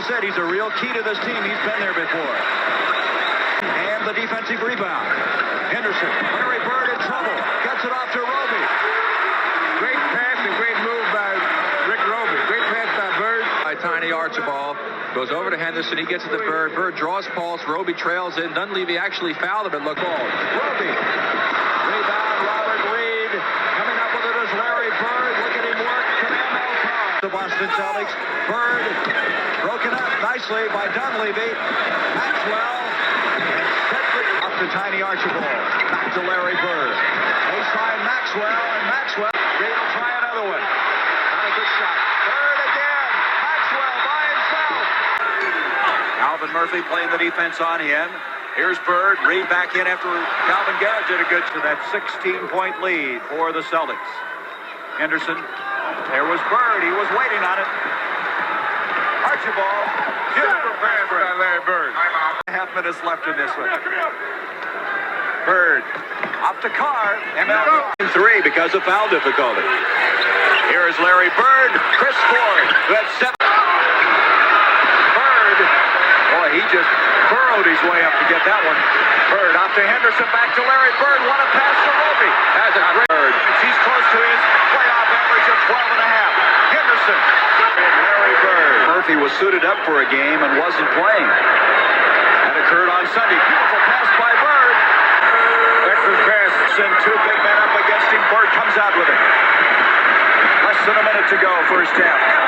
I said, he's a real key to this team. He's been there before. And the defensive rebound. Henderson, Larry Bird in trouble. Gets it off to Roby. Great pass and great move by Rick Roby. Great pass by Bird. By Tiny Archibald. Goes over to Henderson. He gets it to Bird. Bird draws pulse. Roby trails in. Dunleavy actually fouled him. It looked ball. Roby. Rebound, Robert Reed. Coming up with it is Larry Bird. Look at him work. Command power. The Boston Celtics. Bird broken up nicely by Dunleavy. Maxwell. Up to Tiny Archibald. Back to Larry Bird. Baseline Maxwell. And Maxwell. Reed will try another one. Not a good shot. Bird again. Maxwell by himself. Alvin Murphy playing the defense on him. Here's Bird. Reed back in after Calvin Garrett did a good to that 16-point lead for the Celtics. Henderson. There was Bird. He was waiting on it. Archibald. Super pass by Larry Bird. Half minutes left in this one. Bird. Up to Carr. Three because of foul difficulty. Here is Larry Bird. Chris Ford. Who had 7. Bird. Boy, he just burrowed his way up to get that one. Bird off to Henderson. Back to Larry Bird. What a pass to Roby. Has a great Bird. He's close to his playoff average of 12 and a half. Henderson. And Larry Bird. Murphy was suited up for a game and wasn't playing. That occurred on Sunday. Beautiful pass by Bird. Excellent pass. And two big men up against him. Bird comes out with it. Less than a minute to go, first half.